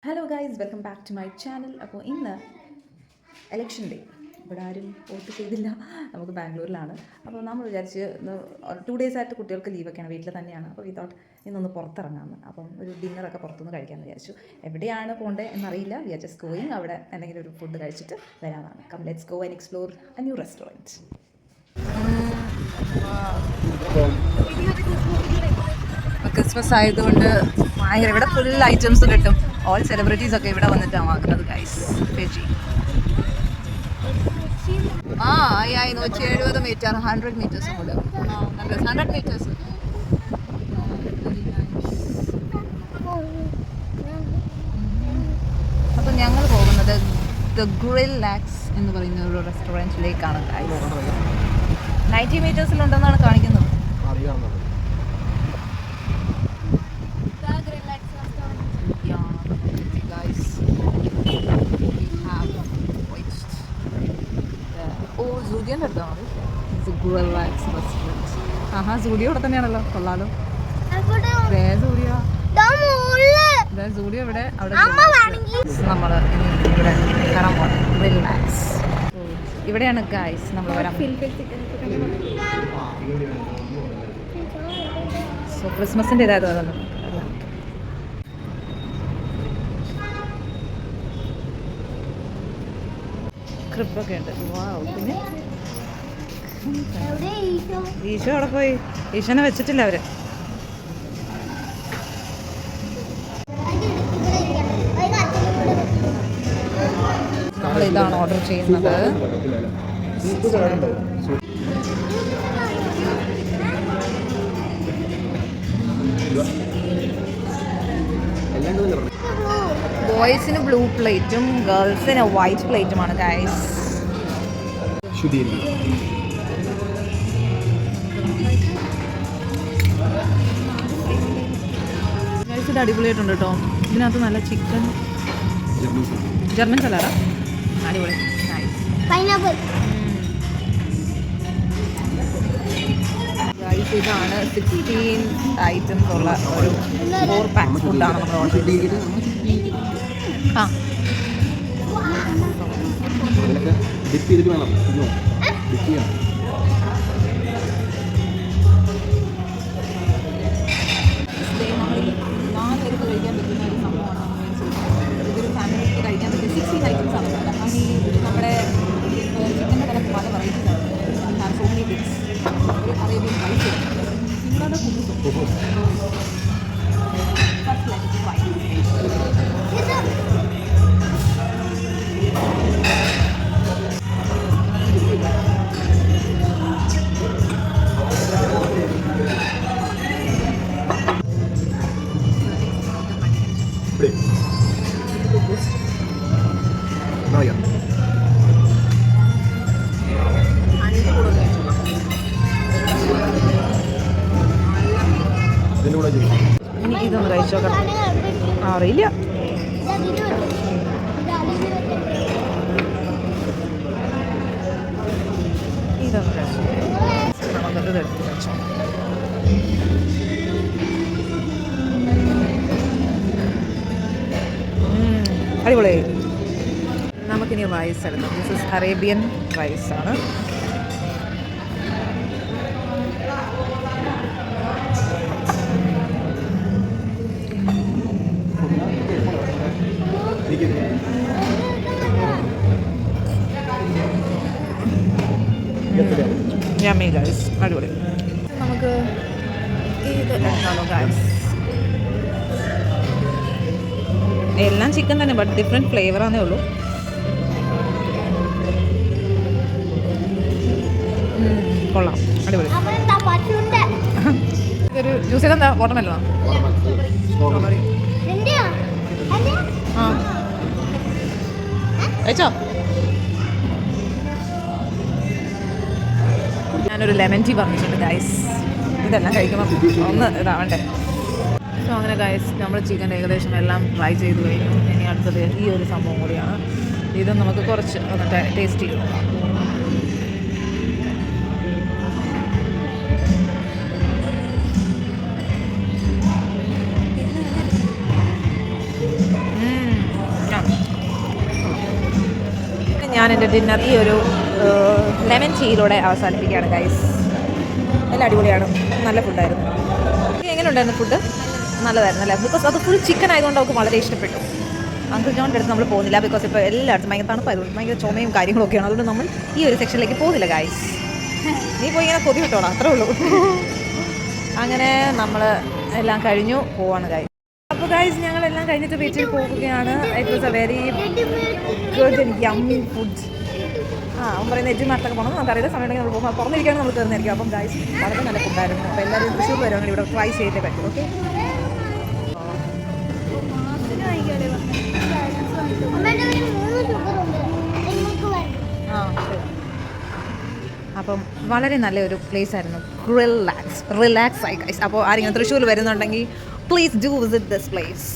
Hello guys, welcome back to my channel. അപ്പോൾ ഇന്ന് election day. ഇവിടെ ആരും വോട്ട് ചെയ്തില്ല. നമുക്ക് ബാംഗ്ലൂരിലാണ്. അപ്പോൾ നമ്മൾ വിചാരിച്ച് 2 days ആയിട്ട് കുട്ടികൾക്ക് ലീവൊക്കെയാണ്, വീട്ടിൽ തന്നെയാണ്. അപ്പോൾ തോട്ട് ഇന്നൊന്ന് പുറത്തിറങ്ങാമെന്ന്. അപ്പം ഒരു ഡിന്നറൊക്കെ പുറത്തുനിന്ന് കഴിക്കാമെന്ന് വിചാരിച്ചു. എവിടെയാണ് പോകേണ്ടത് എന്നറിയില്ല. We are just going. അവിടെ എന്തെങ്കിലും ഒരു ഫുഡ് കഴിച്ചിട്ട് വരാനാണ്. Come let's go and explore a new restaurant. Christmas ആയതുകൊണ്ട് ഭയങ്കര ഇവിടെ ഫുൾ ഐറ്റംസ് കിട്ടും. ഓൾ സെലിബ്രിറ്റീസ് ഒക്കെ ഇവിടെ വന്നിട്ടാണ് വാങ്ങുന്നത് ഗൈസ്. വെജി ആയി 170 മീറ്റർ, 100 മീറ്റേഴ്സും കൂടെ. 100 മീറ്റേഴ്സ്. അപ്പം ഞങ്ങൾ പോകുന്നത് ദ ഗ്രിൽ ലാക്സ് എന്ന് പറയുന്ന ഒരു റെസ്റ്റോറൻറ്റിലേക്കാണ്. 90 മീറ്റേഴ്സിലുണ്ടെന്നാണ് കാണിക്കുന്നത്. സൂര്യ ഇവിടെ തന്നെയാണല്ലോ, കൊള്ളാലോ. സൂര്യ ഇവിടെ. അവിടെ നമ്മൾ ഇവിടെ കയറാൻ പോകണം. റിലാക്സ്. ഇവിടെയാണ് ഗൈസ് നമ്മൾ വരാൻ. സോ ക്രിസ്മസിൻ്റെ ഇതായത് അതൊന്നും ക്രിപ്പൊക്കെ ഉണ്ട്. പിന്നെ ഈശോ അവിടെ പോയി. ഈശോനെ വെച്ചിട്ടില്ല അവര്. നമ്മൾ ഇതാണ് ഓർഡർ ചെയ്യുന്നത്. ബോയ്സിന് ബ്ലൂ പ്ലേറ്റും ഗേൾസിന് വൈറ്റ് പ്ലേറ്റുമാണ് ഗൈസ്. ഗൈസ് ഇത് അടിപൊളിയായിട്ടുണ്ട് കേട്ടോ. ഇതിനകത്ത് നല്ല ചിക്കൻ, ജർമ്മൻ സലാഡാ, അടിപൊളി. ഗൈസ് ഇതാണ് 16 ഐറ്റംസ് ഉള്ള ഒരു 4 packs ഫുഡാണ് നമ്മൾ ഓർഡർ ചെയ്തത്. കഴിക്കാൻ പറ്റുന്ന ഒരു സംഭവമാണ്. ഇതൊരു ഫാമിലിക്ക് കഴിക്കാൻ പറ്റിയ 16 ഐറ്റംസ് ആണ്. നമ്മുടെ ചിക്കൻ്റെ തന്നെ പല വെറൈറ്റീസ് ആണ്. So many dish. ഒരു അറേബ്യൻ റൈസ്, നിങ്ങളുടെ എനിക്കിതൊന്ന് കഴിച്ചു നോക്കണം. അറിയില്ല. ഇതൊന്ന് കഴിച്ചു. നമുക്കത് എടുത്ത് കഴിച്ചോ. അടിപൊളി. നമുക്കിനി റൈസ് എടുക്കാം. ദിസ് ഇസ് അറേബ്യൻ റൈസാണ്. യമ്മി ഗൈസ്, അടിപൊളി. നമുക്ക് ഇത് എടുക്കാമല്ലോ ഗൈസ്. എല്ലാം ചിക്കൻ തന്നെ, ബട്ട് ഡിഫറെൻറ്റ് ഫ്ലേവറാന്നേ ഉള്ളൂ. കൊള്ളാം, അടിപൊളി. ഇതൊരു ജ്യൂസ് ചെയ്തെന്താ? വാട്ടർമെലണോ? ആ കഴിച്ചോ? ഞാനൊരു ലെമൺ ടീ പറഞ്ഞിട്ടുണ്ട് ഗൈസ്. ഇതെല്ലാം കഴിക്കുമ്പോൾ ഒന്ന് ഇതാവണ്ടേ. സോ അങ്ങനെ ഗൈസ്, നമ്മൾ ചിക്കൻ ഏകദേശം എല്ലാം ട്രൈ ചെയ്ത് കഴിഞ്ഞു. ഇനി അടുത്തത് ഈ ഒരു സംഭവം കൂടിയാണ്. ഇത് നമുക്ക് കുറച്ച് ഒന്ന് ടേസ്റ്റ് ചെയ്ത് നോക്കാം. ഞാൻ എൻ്റെ ഡിന്നർ ഈ ഒരു ലെമൺ ടീയിലൂടെ അവസാനിപ്പിക്കുകയാണ് ഗൈസ്. എല്ലാം അടിപൊളിയാണ്, നല്ല ഫുഡായിരുന്നു. എങ്ങനെ ഉണ്ടായിരുന്നു ഫുഡ്? നല്ലതായിരുന്നു അല്ലേ? ബിക്കോസ് അത് ഫുൾ ചിക്കൻ ആയതുകൊണ്ട് അവർക്ക് വളരെ ഇഷ്ടപ്പെട്ടു. അങ്കിൾ ജോണിൻ്റെ അടുത്ത് നമ്മൾ പോകുന്നില്ല, ബിക്കോസ് ഇപ്പോൾ എല്ലായിടത്തും ഭയങ്കര തണുപ്പായതുകൊണ്ട് ഭയങ്കര ചുമയും കാര്യങ്ങളൊക്കെയാണ്. അതുകൊണ്ട് നമ്മൾ ഈ ഒരു സെക്ഷനിലേക്ക് പോകുന്നില്ല ഗൈസ്. നീ പോയി ഇങ്ങനെ കൊതി കിട്ടോളാം, അത്രേ ഉള്ളൂ. അങ്ങനെ നമ്മൾ എല്ലാം കഴിഞ്ഞു പോവാണ് ഗൈസ്. അപ്പോൾ ഗൈസ് ഞങ്ങളെല്ലാം കഴിഞ്ഞിട്ട് വീട്ടിൽ പോവുകയാണ്. It was A very good and yummy food. അവൻ പറയുന്നത് എജ്ജ് നാട്ടിലൊക്കെ പോകണം, നമുക്കറിയാം. സമയമുണ്ടെങ്കിൽ നമ്മൾ പോകുമ്പോൾ തുറന്നിരിക്കുകയാണ് നമ്മൾ കയറുന്നതായിരിക്കും. അപ്പം ഗൈസ് വളരെ നല്ല ഫുഡായിരുന്നു. അപ്പോൾ എല്ലാവരും തൃശ്ശൂർ വരുവാണെങ്കിൽ ഇവിടെ ട്രൈ ചെയ്തേ പറ്റും. ഓക്കെ, അപ്പം വളരെ നല്ലൊരു പ്ലേസ് ആയിരുന്നു. റിലാക്സ് ആയി ഗൈസ്. അപ്പോൾ ആരെങ്കിലും തൃശ്ശൂർ വരുന്നുണ്ടെങ്കിൽ please do visit this place.